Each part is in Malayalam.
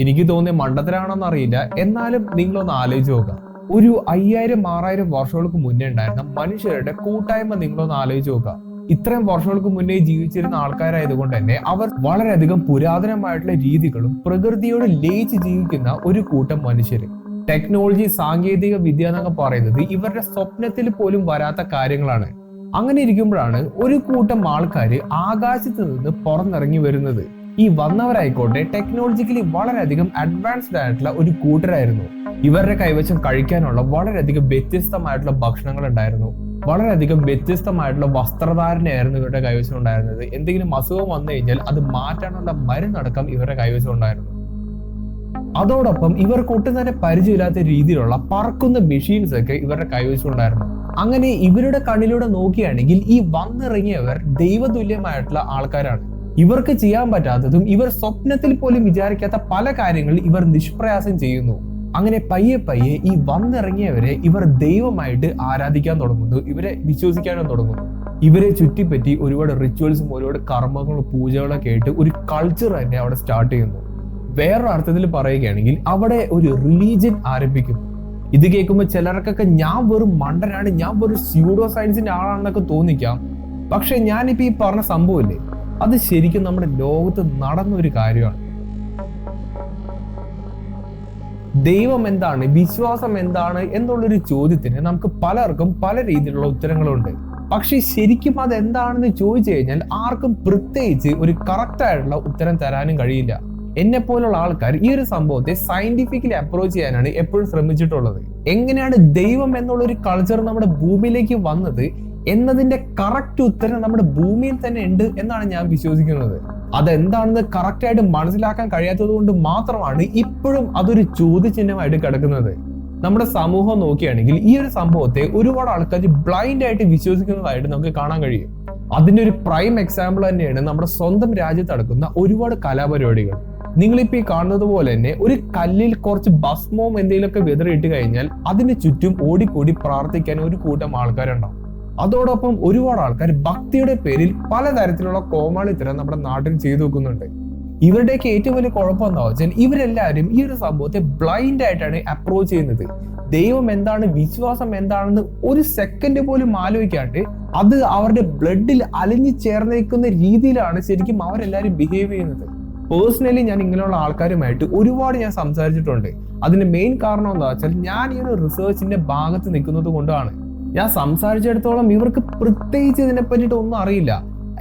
എനിക്ക് തോന്നിയ മണ്ടത്തരാണെന്ന് അറിയില്ല, എന്നാലും നിങ്ങളൊന്ന് ആലോചിച്ച് നോക്കാം. ഒരു 5000-6000 വർഷങ്ങൾക്ക് മുന്നേ ഉണ്ടായിരുന്ന മനുഷ്യരുടെ കൂട്ടായ്മ നിങ്ങളൊന്ന് ആലോചിച്ച് നോക്കാം. ഇത്രയും വർഷങ്ങൾക്ക് മുന്നേ ജീവിച്ചിരുന്ന ആൾക്കാരായതുകൊണ്ട് തന്നെ അവർ വളരെയധികം പുരാതനമായിട്ടുള്ള രീതികളും പ്രകൃതിയോട് ലയിച്ച് ജീവിക്കുന്ന ഒരു കൂട്ടം മനുഷ്യര്. ടെക്നോളജി, സാങ്കേതിക വിദ്യ എന്നൊക്കെ പറയുന്നത് ഇവരുടെ സ്വപ്നത്തിൽ പോലും വരാത്ത കാര്യങ്ങളാണ്. അങ്ങനെ ഇരിക്കുമ്പോഴാണ് ഒരു കൂട്ടം ആൾക്കാര് ആകാശത്ത് നിന്ന് പുറത്തിറങ്ങി വരുന്നത്. ഈ വന്നവരായിക്കോട്ടെ ടെക്നോളജിക്കലി വളരെയധികം അഡ്വാൻസ്ഡ് ആയിട്ടുള്ള ഒരു കൂട്ടരായിരുന്നു. ഇവരുടെ കൈവശം കഴിക്കാനുള്ള വളരെയധികം വ്യത്യസ്തമായിട്ടുള്ള ഭക്ഷണങ്ങൾ ഉണ്ടായിരുന്നു. വളരെയധികം വ്യത്യസ്തമായിട്ടുള്ള വസ്ത്രധാരണയായിരുന്നു ഇവരുടെ കൈവശം ഉണ്ടായിരുന്നത്. എന്തെങ്കിലും അസുഖം വന്നു കഴിഞ്ഞാൽ അത് മാറ്റാനുള്ള മരുന്നടക്കം ഇവരുടെ കൈവശം ഉണ്ടായിരുന്നു. അതോടൊപ്പം ഇവർക്ക് ഒട്ടും തന്നെ പരിചയമില്ലാത്ത രീതിയിലുള്ള പറക്കുന്ന മെഷീൻസ് ഒക്കെ ഇവരുടെ കൈവശം ഉണ്ടായിരുന്നു. അങ്ങനെ ഇവരുടെ കണ്ണിലൂടെ നോക്കുകയാണെങ്കിൽ ഈ വന്നിറങ്ങിയവർ ദൈവതുല്യമായിട്ടുള്ള ആൾക്കാരാണ്. ഇവർക്ക് ചെയ്യാൻ പറ്റാത്തതും ഇവർ സ്വപ്നത്തിൽ പോലും വിചാരിക്കാത്ത പല കാര്യങ്ങൾ ഇവർ നിഷ്പ്രയാസം ചെയ്യുന്നു. അങ്ങനെ പയ്യെ പയ്യെ ഈ വന്നിറങ്ങിയവരെ ഇവർ ദൈവമായിട്ട് ആരാധിക്കാൻ തുടങ്ങുന്നു, ഇവരെ വിശ്വസിക്കാനും തുടങ്ങുന്നു. ഇവരെ ചുറ്റിപ്പറ്റി ഒരുപാട് റിച്വൽസും ഒരുപാട് കർമ്മങ്ങളും പൂജകളൊക്കെ ആയിട്ട് ഒരു കൾച്ചർ തന്നെ അവിടെ സ്റ്റാർട്ട് ചെയ്യുന്നു. വേറൊരു അർത്ഥത്തിൽ പറയുകയാണെങ്കിൽ അവിടെ ഒരു റിലീജിയൻ ആരംഭിക്കുന്നു. ഇത് കേൾക്കുമ്പോൾ ചിലർക്കൊക്കെ ഞാൻ വെറും മണ്ടനാണ്, ഞാൻ വെറും സ്യൂഡോ സയൻസിന്റെ ആളാണെന്നൊക്കെ തോന്നിക്കാം. പക്ഷെ ഞാനിപ്പോ ഈ പറഞ്ഞ സംഭവമില്ലേ, അത് ശരിക്കും നമ്മുടെ ലോകത്ത് നടന്ന ഒരു കാര്യമാണ്. ദൈവം എന്താണ്, വിശ്വാസം എന്താണ് എന്നുള്ളൊരു ചോദ്യത്തിന് നമുക്ക് പലർക്കും പല രീതിയിലുള്ള ഉത്തരങ്ങളുണ്ട്. പക്ഷെ ശരിക്കും അത് എന്താണെന്ന് ചോദിച്ചു കഴിഞ്ഞാൽ ആർക്കും പ്രത്യേകിച്ച് ഒരു കറക്റ്റ് ആയിട്ടുള്ള ഉത്തരം തരാനും കഴിയില്ല. എന്നെ പോലുള്ള ആൾക്കാർ ഈ ഒരു സംഭവത്തെ സയന്റിഫിക്കലി അപ്രോച്ച് ചെയ്യാനാണ് എപ്പോഴും ശ്രമിച്ചിട്ടുള്ളത്. എങ്ങനെയാണ് ദൈവം എന്നുള്ള ഒരു കൾച്ചർ നമ്മുടെ ഭൂമിയിലേക്ക് വന്നത് എന്നതിന്റെ കറക്റ്റ് ഉത്തരം നമ്മുടെ ഭൂമിയിൽ തന്നെ ഉണ്ട് എന്നാണ് ഞാൻ വിശ്വസിക്കുന്നത്. അതെന്താണെന്ന് കറക്റ്റ് ആയിട്ട് മനസ്സിലാക്കാൻ കഴിയാത്തത് കൊണ്ട് മാത്രമാണ് ഇപ്പോഴും അതൊരു ചോദ്യചിഹ്നമായിട്ട് കിടക്കുന്നത്. നമ്മുടെ സമൂഹം നോക്കുകയാണെങ്കിൽ ഈ ഒരു സംഭവത്തെ ഒരുപാട് ആൾക്കാർ ബ്ലൈൻഡ് ആയിട്ട് വിശ്വസിക്കുന്നതായിട്ട് നമുക്ക് കാണാൻ കഴിയും. അതിന്റെ ഒരു പ്രൈം എക്സാമ്പിൾ തന്നെയാണ് നമ്മുടെ സ്വന്തം രാജ്യത്ത് നടക്കുന്ന ഒരുപാട് കലാപരിപാടികൾ. നിങ്ങളിപ്പോ ഈ കാണുന്നത് പോലെ തന്നെ ഒരു കല്ലിൽ കുറച്ച് ഭസ്മവും എന്തെങ്കിലുമൊക്കെ വിതറിയിട്ട് കഴിഞ്ഞാൽ അതിന് ചുറ്റും ഓടിക്കൂടി പ്രാർത്ഥിക്കാൻ ഒരു കൂട്ടം ആൾക്കാരുണ്ടാവും. അതോടൊപ്പം ഒരുപാട് ആൾക്കാർ ഭക്തിയുടെ പേരിൽ പലതരത്തിലുള്ള കോമാളിത്തരം നമ്മുടെ നാട്ടിൽ ചെയ്തു വെക്കുന്നുണ്ട്. ഇവരുടെയൊക്കെ ഏറ്റവും വലിയ കുഴപ്പം എന്താ വെച്ചാൽ ഇവരെല്ലാവരും ഈ ഒരു സംഭവത്തെ ബ്ലൈൻഡ് ആയിട്ടാണ് അപ്രോച്ച് ചെയ്യുന്നത്. ദൈവം എന്താണ്, വിശ്വാസം എന്താണെന്ന് ഒരു സെക്കൻഡ് പോലും ആലോചിക്കാണ്ട് അത് അവരുടെ ബ്ലഡിൽ അലിഞ്ഞു ചേർന്നേക്കുന്ന രീതിയിലാണ് ശരിക്കും അവരെല്ലാവരും ബിഹേവ് ചെയ്യുന്നത്. പേഴ്സണലി ഞാൻ ഇങ്ങനെയുള്ള ആൾക്കാരുമായിട്ട് ഒരുപാട് ഞാൻ സംസാരിച്ചിട്ടുണ്ട്. അതിന്റെ മെയിൻ കാരണം എന്താ വെച്ചാൽ ഞാൻ ഈ ഒരു റിസർച്ചിന്റെ ഭാഗത്ത് നിൽക്കുന്നത് കൊണ്ടാണ്. ഞാൻ സംസാരിച്ചിടത്തോളം ഇവർക്ക് പ്രത്യേകിച്ച് ഇതിനെ പറ്റിയിട്ട് ഒന്നും അറിയില്ല.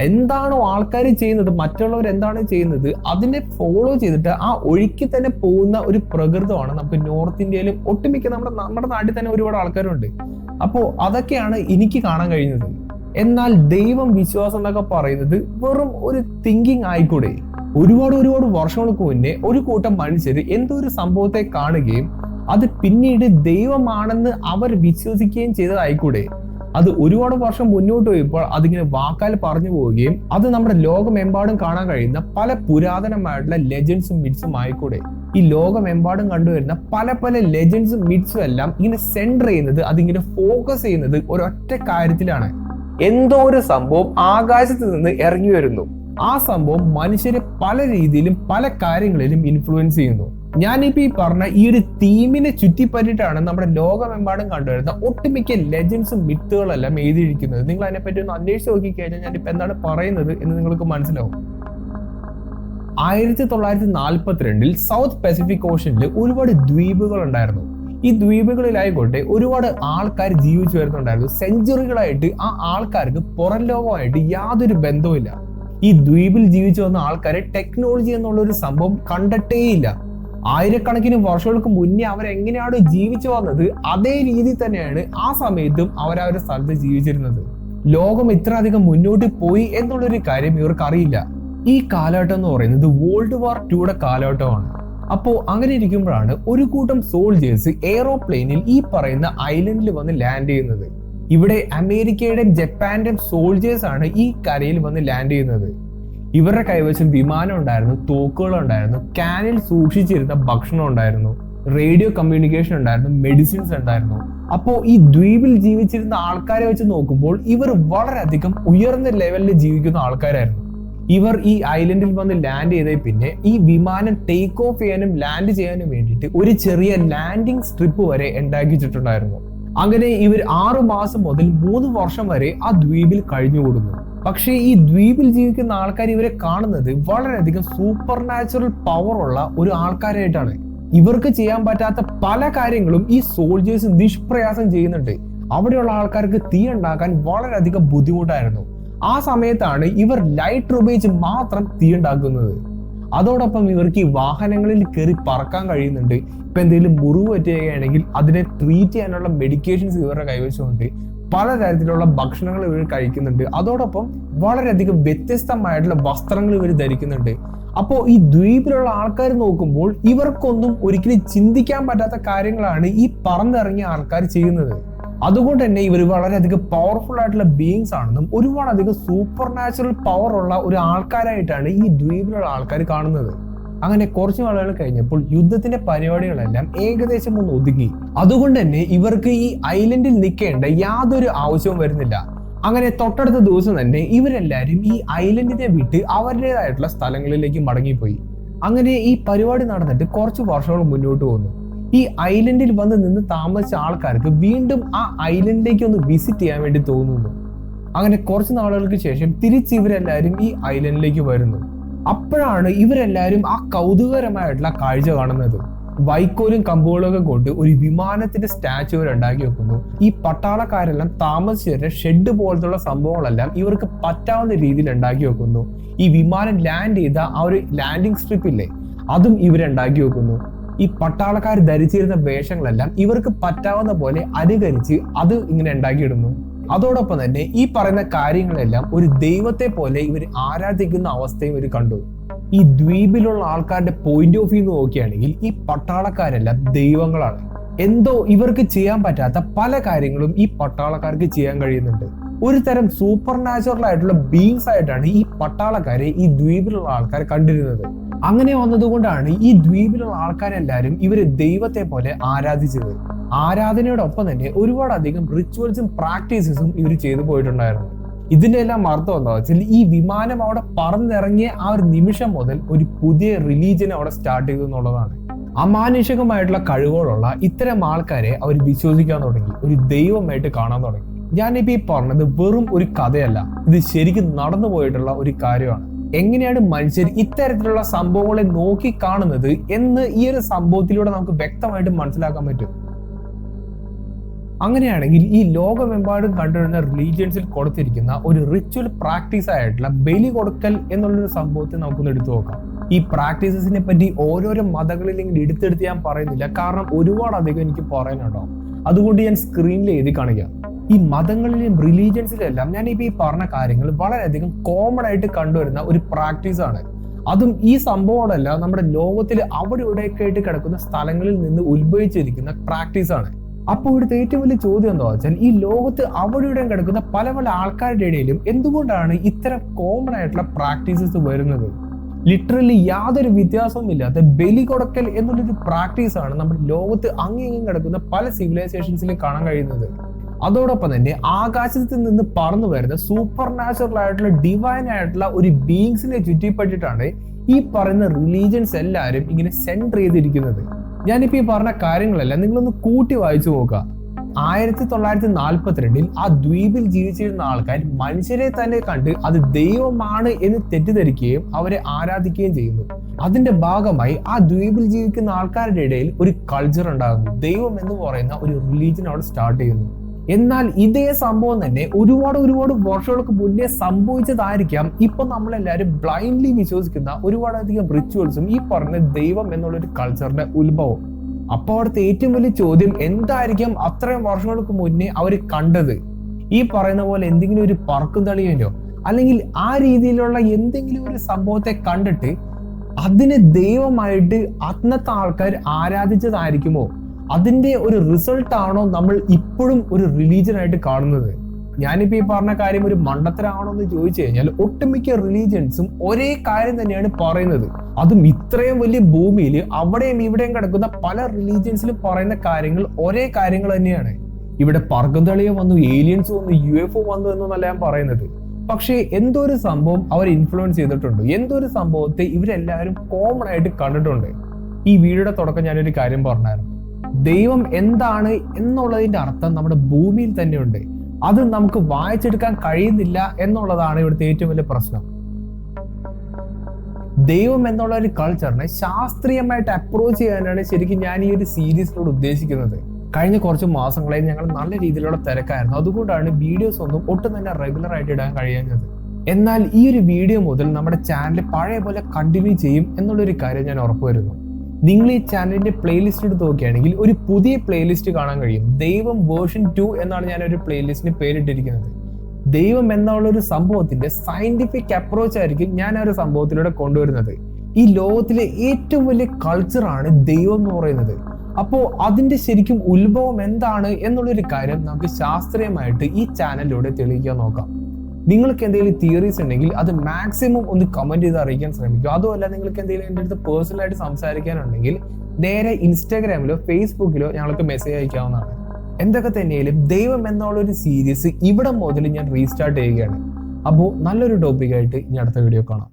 എന്താണോ ആൾക്കാർ ചെയ്യുന്നത്, മറ്റുള്ളവർ എന്താണ് ചെയ്യുന്നത് അതിനെ ഫോളോ ചെയ്തിട്ട് ആ ഒഴുക്കി തന്നെ പോകുന്ന ഒരു പ്രകൃതമാണ് നമുക്ക് നോർത്ത് ഇന്ത്യയിലും ഒട്ടുമിക്ക നമ്മുടെ നാട്ടിൽ തന്നെ ഒരുപാട് ആൾക്കാരുണ്ട്. അപ്പോ അതൊക്കെയാണ് എനിക്ക് കാണാൻ കഴിയുന്നത്. എന്നാൽ ദൈവം, വിശ്വാസം എന്നൊക്കെ പറയുന്നത് വെറും ഒരു തിങ്കിങ് ആയിക്കൂടെ? ഒരുപാട് വർഷങ്ങൾക്ക് മുന്നേ ഒരു കൂട്ടം മനുഷ്യർ എന്തോ ഒരു സംഭവത്തെ കാണുകയും അത് പിന്നീട് ദൈവമാണെന്ന് അവർ വിശ്വസിക്കുകയും ചെയ്തതായിക്കൂടെ? അത് ഒരുപാട് വർഷം മുന്നോട്ട് പോയപ്പോൾ അതിങ്ങനെ വാക്കാൽ പറഞ്ഞു പോവുകയും അത് നമ്മുടെ ലോകമെമ്പാടും കാണാൻ കഴിയുന്ന പല പുരാതനമായിട്ടുള്ള ലെജൻഡ്സും മിറ്റ്സും ആയിക്കൂടെ? ഈ ലോകമെമ്പാടും കണ്ടുവരുന്ന പല ലെജൻഡ്സും മിറ്റ്സും എല്ലാം ഇങ്ങനെ സെന്റർ ചെയ്യുന്നത്, അതിങ്ങനെ ഫോക്കസ് ചെയ്യുന്നത് ഒരൊറ്റ കാര്യത്തിലാണ്. എന്തോ ഒരു സംഭവം ആകാശത്ത് നിന്ന് ഇറങ്ങി വരുന്നു. ആ സംഭവം മനുഷ്യരെ പല രീതിയിലും പല കാര്യങ്ങളിലും ഇൻഫ്ലുവൻസ് ചെയ്യുന്നു. ഞാനിപ്പോ ഈ പറഞ്ഞ ഈ ഒരു തീമിനെ ചുറ്റിപ്പറ്റിയിട്ടാണ് നമ്മുടെ ലോകമെമ്പാടും കണ്ടുവരുന്ന ഒട്ടുമിക്ക ലെജൻഡ്സും മിത്തുകളെല്ലാം എഴുതിയിരിക്കുന്നത്. നിങ്ങൾ അതിനെപ്പറ്റി ഒന്ന് അന്വേഷിച്ച് നോക്കിക്കഴിഞ്ഞാൽ ഞാനിപ്പോ എന്താണ് പറയുന്നത് എന്ന് നിങ്ങൾക്ക് മനസ്സിലാവും. 1942 സൗത്ത് പസഫിക് ഓഷനിൽ ഒരുപാട് ദ്വീപുകൾ ഉണ്ടായിരുന്നു. ഈ ദ്വീപുകളിലായിക്കോട്ടെ ഒരുപാട് ആൾക്കാർ ജീവിച്ചു വരുന്നുണ്ടായിരുന്നു. സെഞ്ചുറികളായിട്ട് ആ ആൾക്കാർക്ക് പുറം ലോകമായിട്ട് യാതൊരു ബന്ധവുമില്ല. ഈ ദ്വീപിൽ ജീവിച്ചു വന്ന ആൾക്കാരെ ടെക്നോളജി എന്നുള്ള ഒരു സംഭവം കണ്ടിട്ടേയില്ല. ആയിരക്കണക്കിന് വർഷങ്ങൾക്ക് മുന്നേ അവരെങ്ങനെയാണ് ജീവിച്ചു വന്നത് അതേ രീതി തന്നെയാണ് ആ സമയത്തും അവരവരുടെ സ്ഥലത്ത് ജീവിച്ചിരുന്നത്. ലോകം ഇത്ര അധികം മുന്നോട്ട് പോയി എന്നുള്ളൊരു കാര്യം ഇവർക്ക് അറിയില്ല. ഈ കാലഘട്ടം എന്ന് പറയുന്നത് വേൾഡ് വാർ 2യുടെ കാലഘട്ടമാണ്. അപ്പോ അങ്ങനെ ഇരിക്കുമ്പോഴാണ് ഒരു കൂട്ടം സോൾജേഴ്സ് എയ്റോപ്ലെയിനിൽ ഈ പറയുന്ന ഐലൻഡിൽ വന്ന് ലാൻഡ് ചെയ്യുന്നത്. ഇവിടെ അമേരിക്കയുടെയും ജപ്പാന്റെയും സോൾജേഴ്സ് ആണ് ഈ കരയിൽ വന്ന് ലാൻഡ് ചെയ്യുന്നത്. ഇവരുടെ കൈവശം വിമാനം ഉണ്ടായിരുന്നു, തോക്കുകൾ ഉണ്ടായിരുന്നു, ക്യാനിൽ സൂക്ഷിച്ചിരുന്ന ഭക്ഷണം ഉണ്ടായിരുന്നു, റേഡിയോ കമ്മ്യൂണിക്കേഷൻ ഉണ്ടായിരുന്നു, മെഡിസിൻസ് ഉണ്ടായിരുന്നു. അപ്പോ ഈ ദ്വീപിൽ ജീവിച്ചിരുന്ന ആൾക്കാരെ വെച്ച് നോക്കുമ്പോൾ ഇവർ വളരെയധികം ഉയർന്ന ലെവലിൽ ജീവിക്കുന്ന ആൾക്കാരായിരുന്നു. ഇവർ ഈ ഐലൻഡിൽ വന്ന് ലാൻഡ് ചെയ്ത പിന്നെ ഈ വിമാനം ടേക്ക് ഓഫ് ചെയ്യാനും ലാൻഡ് ചെയ്യാനും വേണ്ടിയിട്ട് ഒരു ചെറിയ ലാൻഡിംഗ് സ്ട്രിപ്പ് വരെ ഉണ്ടാക്കിച്ചിട്ടുണ്ടായിരുന്നു. അങ്ങനെ ഇവർ 6 മാസം മുതൽ 3 വർഷം വരെ ആ ദ്വീപിൽ കഴിഞ്ഞുകൂടുന്നു. പക്ഷേ ഈ ദ്വീപിൽ ജീവിക്കുന്ന ആൾക്കാർ ഇവരെ കാണുന്നത് വളരെയധികം സൂപ്പർ നാച്ചുറൽ പവർ ഉള്ള ഒരു ആൾക്കാരായിട്ടാണ്. ഇവർക്ക് ചെയ്യാൻ പറ്റാത്ത പല കാര്യങ്ങളും ഈ സോൾജേഴ്സ് നിഷ്പ്രയാസം ചെയ്യുന്നുണ്ട്. അവിടെയുള്ള ആൾക്കാർക്ക് തീ ഉണ്ടാക്കാൻ വളരെയധികം ബുദ്ധിമുട്ടായിരുന്നു. ആ സമയത്താണ് ഇവർ ലൈറ്റർ ഉപയോഗിച്ച് മാത്രം തീ ഉണ്ടാക്കുന്നത്. അതോടൊപ്പം ഇവർക്ക് ഈ വാഹനങ്ങളിൽ കയറി പറക്കാൻ കഴിയുന്നുണ്ട്. ഇപ്പൊ എന്തെങ്കിലും മുറിവ് പറ്റുകയാണെങ്കിൽ അതിനെ ട്രീറ്റ് ചെയ്യാനുള്ള മെഡിക്കേഷൻസ് ഇവരുടെ കൈവശമുണ്ട്. പലതരത്തിലുള്ള ഭക്ഷണങ്ങൾ ഇവർ കഴിക്കുന്നുണ്ട്. അതോടൊപ്പം വളരെയധികം വ്യത്യസ്തമായിട്ടുള്ള വസ്ത്രങ്ങൾ ഇവർ ധരിക്കുന്നുണ്ട്. അപ്പോൾ ഈ ദ്വീപിലുള്ള ആൾക്കാർ നോക്കുമ്പോൾ ഇവർക്കൊന്നും ഒരിക്കലും ചിന്തിക്കാൻ പറ്റാത്ത കാര്യങ്ങളാണ് ഈ പറന്നിറങ്ങിയ ആൾക്കാർ ചെയ്യുന്നത്. അതുകൊണ്ട് തന്നെ ഇവർ വളരെയധികം പവർഫുൾ ആയിട്ടുള്ള ബീയിങ്സ് ആണെന്നും ഒരുപാടധികം സൂപ്പർ നാച്ചുറൽ പവർ ഉള്ള ഒരു ആൾക്കാരായിട്ടാണ് ഈ ദ്വീപിലുള്ള ആൾക്കാർ കാണുന്നത്. അങ്ങനെ കുറച്ചു നാളുകൾ കഴിഞ്ഞപ്പോൾ യുദ്ധത്തിന്റെ പരിപാടികളെല്ലാം ഏകദേശം ഒന്ന് ഒതുങ്ങി. അതുകൊണ്ട് തന്നെ ഇവർക്ക് ഈ ഐലൻഡിൽ നിൽക്കേണ്ട യാതൊരു ആവശ്യവും വരുന്നില്ല. അങ്ങനെ തൊട്ടടുത്ത ദിവസം തന്നെ ഇവരെല്ലാരും ഈ ഐലൻഡിനെ വിട്ട് അവരുടേതായിട്ടുള്ള സ്ഥലങ്ങളിലേക്ക് മടങ്ങിപ്പോയി. അങ്ങനെ ഈ പരിപാടി നടന്നിട്ട് കുറച്ച് വർഷങ്ങൾ മുന്നോട്ട് പോകുന്നു. ഈ ഐലൻഡിൽ വന്ന് നിന്ന് താമസിച്ച ആൾക്കാർക്ക് വീണ്ടും ആ ഐലൻഡിലേക്ക് ഒന്ന് വിസിറ്റ് ചെയ്യാൻ വേണ്ടി തോന്നുന്നു. അങ്ങനെ കുറച്ച് നാളുകൾക്ക് ശേഷം തിരിച്ച് ഇവരെല്ലാരും ഈ ഐലൻഡിലേക്ക് വരുന്നു. അപ്പോഴാണ് ഇവരെല്ലാരും ആ കൗതുകകരമായിട്ടുള്ള കാഴ്ച കാണുന്നത്. വൈക്കോലും കമ്പുകളും ഒക്കെ കൊണ്ട് ഒരു വിമാനത്തിന്റെ സ്റ്റാച്ചു ഇവർ ഉണ്ടാക്കി വെക്കുന്നു. ഈ പട്ടാളക്കാരെല്ലാം താമസിച്ച ഷെഡ് പോലത്തുള്ള സംഭവങ്ങളെല്ലാം ഇവർക്ക് പറ്റാവുന്ന രീതിയിൽ ഉണ്ടാക്കി വെക്കുന്നു. ഈ വിമാനം ലാൻഡ് ചെയ്ത ആ ഒരു ലാൻഡിംഗ് സ്ട്രിപ്പ് ഇല്ലേ, അതും ഇവരുണ്ടാക്കി വെക്കുന്നു. ഈ പട്ടാളക്കാർ ധരിച്ചിരുന്ന വേഷങ്ങളെല്ലാം ഇവർക്ക് പറ്റാവുന്ന പോലെ അനുകരിച്ച് അത് ഇങ്ങനെ ഉണ്ടാക്കിയിടുന്നു. അതോടൊപ്പം തന്നെ ഈ പറയുന്ന കാര്യങ്ങളെല്ലാം ഒരു ദൈവത്തെ പോലെ ഇവർ ആരാധിക്കുന്ന അവസ്ഥയും ഇവർ കണ്ടു. ഈ ദ്വീപിലുള്ള ആൾക്കാരുടെ പോയിന്റ് ഓഫ് വ്യൂ നോക്കുകയാണെങ്കിൽ ഈ പട്ടാളക്കാരെല്ലാം ദൈവങ്ങളാണ്. എന്തോ ഇവർക്ക് ചെയ്യാൻ പറ്റാത്ത പല കാര്യങ്ങളും ഈ പട്ടാളക്കാർക്ക് ചെയ്യാൻ കഴിയുന്നുണ്ട്. ഒരു തരം സൂപ്പർ നാച്ചുറൽ ആയിട്ടുള്ള ബീയിങ്സ് ആയിട്ടാണ് ഈ പട്ടാളക്കാരെ ഈ ദ്വീപിലുള്ള ആൾക്കാർ കണ്ടിരുന്നത്. അങ്ങനെ വന്നതുകൊണ്ടാണ് ഈ ദ്വീപിലുള്ള ആൾക്കാരെല്ലാരും ഇവര് ദൈവത്തെ പോലെ ആരാധിച്ചത്. ആരാധനയോടൊപ്പം തന്നെ ഒരുപാടധികം റിച്വൽസും പ്രാക്ടീസസും ഇവർ ചെയ്തു പോയിട്ടുണ്ടായിരുന്നു. ഇതിന്റെ എല്ലാം അർത്ഥം എന്താ വെച്ചാൽ ഈ വിമാനം അവിടെ പറന്നിറങ്ങിയ ആ ഒരു നിമിഷം മുതൽ ഒരു പുതിയ റിലീജിയൻ അവിടെ സ്റ്റാർട്ട് ചെയ്തു എന്നുള്ളതാണ്. അമാനുഷികമായിട്ടുള്ള കഴിവുകളുള്ള ഇത്തരം ആൾക്കാരെ അവർ വിശ്വസിക്കാൻ തുടങ്ങി, ഒരു ദൈവമായിട്ട് കാണാൻ തുടങ്ങി. ഞാനിപ്പോ ഈ പറഞ്ഞത് വെറും ഒരു കഥയല്ല, ഇത് ശരിക്കും നടന്നു പോയിട്ടുള്ള ഒരു കാര്യമാണ്. എങ്ങനെയാണ് മനുഷ്യർ ഇത്തരത്തിലുള്ള സംഭവങ്ങളെ നോക്കി കാണുന്നത് എന്ന് ഈ ഒരു സംഭവത്തിലൂടെ നമുക്ക് വ്യക്തമായിട്ട് മനസ്സിലാക്കാൻ പറ്റും. അങ്ങനെയാണെങ്കിൽ ഈ ലോകമെമ്പാടും കണ്ടുവരുന്ന റിലീജിയൻസിൽ കൊടുത്തിരിക്കുന്ന ഒരു റിച്വൽ പ്രാക്ടീസ് ആയിട്ടുള്ള ബലി കൊടുക്കൽ എന്നുള്ളൊരു സംഭവത്തെ നമുക്കൊന്ന് എടുത്തു നോക്കാം. ഈ പ്രാക്ടീസസിനെ പറ്റി ഓരോരോ മതങ്ങളിൽ ഇങ്ങനെ എടുത്തെടുത്ത് ഞാൻ പറയുന്നില്ല, കാരണം ഒരുപാടധികം എനിക്ക് പറയാനുണ്ടാവും. അതുകൊണ്ട് ഞാൻ സ്ക്രീനിൽ എഴുതി കാണിക്കാം. ഈ മതങ്ങളിലും റിലീജിയൻസിലും എല്ലാം ഞാനിപ്പോ ഈ പറഞ്ഞ കാര്യങ്ങൾ വളരെയധികം കോമൺ ആയിട്ട് കണ്ടുവരുന്ന ഒരു പ്രാക്ടീസ് ആണ്. അതും ഈ സംഭവങ്ങളെല്ലാം നമ്മുടെ ലോകത്തിൽ അവിടെ ഇവിടെയൊക്കെ ആയിട്ട് കിടക്കുന്ന സ്ഥലങ്ങളിൽ നിന്ന് ഉത്ഭവിച്ചിരിക്കുന്ന പ്രാക്ടീസ് ആണ്. അപ്പോൾ ഇവിടുത്തെ ഏറ്റവും വലിയ ചോദ്യം എന്താ വെച്ചാൽ ഈ ലോകത്ത് അവിടെ ഇവിടെയും കിടക്കുന്ന പല പല ആൾക്കാരുടെ ഇടയിലും എന്തുകൊണ്ടാണ് ഇത്തരം കോമൺ ആയിട്ടുള്ള പ്രാക്ടീസസ് വരുന്നത്? ലിറ്ററലി യാതൊരു വ്യത്യാസവും ഇല്ലാത്ത ബലി കൊടുക്കൽ എന്നുള്ളൊരു പ്രാക്ടീസ് ആണ് നമ്മുടെ ലോകത്ത് അങ്ങേയും കിടക്കുന്ന പല സിവിലൈസേഷൻസിലും കാണാൻ കഴിയുന്നത്. അതോടൊപ്പം തന്നെ ആകാശത്തിൽ നിന്ന് പറന്നു വരുന്ന സൂപ്പർ നാച്ചുറൽ ആയിട്ടുള്ള ഡിവൈൻ ആയിട്ടുള്ള ഒരു ബീയിങ്സിനെ ചുറ്റിപ്പറ്റിട്ടാണ് ഈ പറയുന്ന റിലീജിയൻസ് എല്ലാവരും ഇങ്ങനെ സെൻറ്റർ ചെയ്തിരിക്കുന്നത്. ഞാനിപ്പോ ഈ പറഞ്ഞ കാര്യങ്ങളെല്ലാം നിങ്ങളൊന്ന് കൂട്ടി വായിച്ചു നോക്കുക. 1942 ആ ദ്വീപിൽ ജീവിച്ചിരുന്ന ആൾക്കാർ മനുഷ്യരെ തന്നെ കണ്ട് അത് ദൈവമാണ് എന്ന് തെറ്റിദ്ധരിക്കുകയും അവരെ ആരാധിക്കുകയും ചെയ്യുന്നു. അതിന്റെ ഭാഗമായി ആ ദ്വീപിൽ ജീവിക്കുന്ന ആൾക്കാരുടെ ഇടയിൽ ഒരു കൾച്ചർ ഉണ്ടാകുന്നു. ദൈവം എന്ന് പറയുന്ന ഒരു റിലീജിയൻ അവിടെ സ്റ്റാർട്ട് ചെയ്യുന്നു. എന്നാൽ ഇതേ സംഭവം തന്നെ ഒരുപാട് വർഷങ്ങൾക്ക് മുന്നേ സംഭവിച്ചതായിരിക്കാം ഇപ്പൊ നമ്മളെല്ലാവരും ബ്ലൈൻഡ്ലി വിശ്വസിക്കുന്ന ഒരുപാടധികം റിച്വൽസും ഈ പറഞ്ഞ ദൈവം എന്നുള്ളൊരു കൾച്ചറിന്റെ ഉത്ഭവം. അപ്പൊ അവിടുത്തെ ഏറ്റവും വലിയ ചോദ്യം എന്തായിരിക്കാം അത്രയും വർഷങ്ങൾക്ക് മുന്നേ അവർ കണ്ടത്? ഈ പറയുന്ന പോലെ എന്തെങ്കിലും ഒരു പറക്കും തളിയല്ലോ അല്ലെങ്കിൽ ആ രീതിയിലുള്ള എന്തെങ്കിലും ഒരു സംഭവത്തെ കണ്ടിട്ട് അതിനെ ദൈവമായിട്ട് അന്നത്തെ ആൾക്കാർ ആരാധിച്ചതായിരിക്കുമോ? അതിന്റെ ഒരു റിസൾട്ട് ആണോ നമ്മൾ ഇപ്പോഴും ഒരു റിലീജിയൻ ആയിട്ട് കാണുന്നത്? ഞാനിപ്പോ ഈ പറഞ്ഞ കാര്യം ഒരു മണ്ടത്തരാണോ എന്ന് ചോദിച്ചു കഴിഞ്ഞാൽ ഒട്ടുമിക്ക റിലീജിയൻസും ഒരേ കാര്യം തന്നെയാണ് പറയുന്നത്. അതും ഇത്രയും വലിയ ഭൂമിയിൽ അവിടെയും ഇവിടെയും കിടക്കുന്ന പല റിലീജിയൻസിലും പറയുന്ന കാര്യങ്ങൾ ഒരേ കാര്യങ്ങൾ തന്നെയാണ്. ഇവിടെ പറക്കും തളിയ വന്നു, ഏലിയൻസ് വന്നു, UFO വന്നു എന്നല്ല ഞാൻ പറയുന്നത്. പക്ഷേ എന്തോ ഒരു സംഭവം അവർ ഇൻഫ്ലുവൻസ് ചെയ്തിട്ടുണ്ട്, എന്തോ ഒരു സംഭവത്തെ ഇവരെല്ലാവരും കോമൺ ആയിട്ട് കണ്ടിട്ടുണ്ട്. ഈ വീഡിയോയുടെ തുടക്കം ഞാനൊരു കാര്യം പറഞ്ഞായിരുന്നു. ദൈവം എന്താണ് എന്നുള്ളതിന്റെ അർത്ഥം നമ്മുടെ ഭൂമിയിൽ തന്നെയുണ്ട്. അത് നമുക്ക് വായിച്ചെടുക്കാൻ കഴിയുന്നില്ല എന്നുള്ളതാണ് ഇവിടുത്തെ ഏറ്റവും വലിയ പ്രശ്നം. ദൈവം എന്നുള്ള ഒരു കൾച്ചറിനെ ശാസ്ത്രീയമായിട്ട് അപ്രോച്ച് ചെയ്യാനാണ് ശരിക്കും ഞാൻ ഈ ഒരു സീരീസിനോട് ഉദ്ദേശിക്കുന്നത്. കഴിഞ്ഞ കുറച്ച് മാസങ്ങളായി ഞങ്ങൾ നല്ല രീതിയിലുള്ള തിരക്കായിരുന്നു. അതുകൊണ്ടാണ് വീഡിയോസ് ഒന്നും ഒട്ടും തന്നെ റെഗുലർ ആയിട്ട് ഇടാൻ കഴിയാഞ്ഞത്. എന്നാൽ ഈ ഒരു വീഡിയോ മുതൽ നമ്മുടെ ചാനൽ പഴയ പോലെ കണ്ടിന്യൂ ചെയ്യും എന്നുള്ളൊരു കാര്യം ഞാൻ ഉറപ്പുവരുന്നു. നിങ്ങൾ ഈ ചാനലിന്റെ പ്ലേലിസ്റ്റ് എടുത്ത് നോക്കുകയാണെങ്കിൽ ഒരു പുതിയ പ്ലേലിസ്റ്റ് കാണാൻ കഴിയും. ദൈവം വേർഷൻ 2 എന്നാണ് ഞാൻ ഒരു പ്ലേലിസ്റ്റിന് പേരിട്ടിരിക്കുന്നത്. ദൈവം എന്നുള്ള ഒരു സംഭവത്തിന്റെ സയന്റിഫിക് അപ്രോച്ച് ആയിരിക്കും ഞാൻ ആ ഒരു സംഭവത്തിലൂടെ കൊണ്ടുവരുന്നത്. ഈ ലോകത്തിലെ ഏറ്റവും വലിയ കൾച്ചറാണ് ദൈവം എന്ന് പറയുന്നത്. അപ്പോൾ അതിന്റെ ശരിക്കും ഉത്ഭവം എന്താണ് എന്നുള്ളൊരു കാര്യം നമുക്ക് ശാസ്ത്രീയമായിട്ട് ഈ ചാനലിലൂടെ തെളിയിക്കാൻ നോക്കാം. നിങ്ങൾക്ക് എന്തെങ്കിലും തിയറീസ് ഉണ്ടെങ്കിൽ അത് മാക്സിമം ഒന്ന് കമന്റ് ചെയ്ത് അറിയിക്കാൻ ശ്രമിക്കുക. അതുമല്ല നിങ്ങൾക്ക് എന്തെങ്കിലും എൻ്റെ അടുത്ത് പേഴ്സണലായിട്ട് സംസാരിക്കാനുണ്ടെങ്കിൽ നേരെ ഇൻസ്റ്റാഗ്രാമിലോ ഫേസ്ബുക്കിലോ ഞങ്ങൾക്ക് മെസ്സേജ് അയക്കാവുന്നതാണ്. എന്തൊക്കെ തന്നെയാലും ദൈവം എന്നുള്ള ഒരു സീരീസ് ഇവിടെ മുതൽ ഞാൻ റീസ്റ്റാർട്ട് ചെയ്യുകയാണ്. അപ്പോൾ നല്ലൊരു ടോപ്പിക്കായിട്ട് ഇനി അടുത്ത വീഡിയോ കാണാം.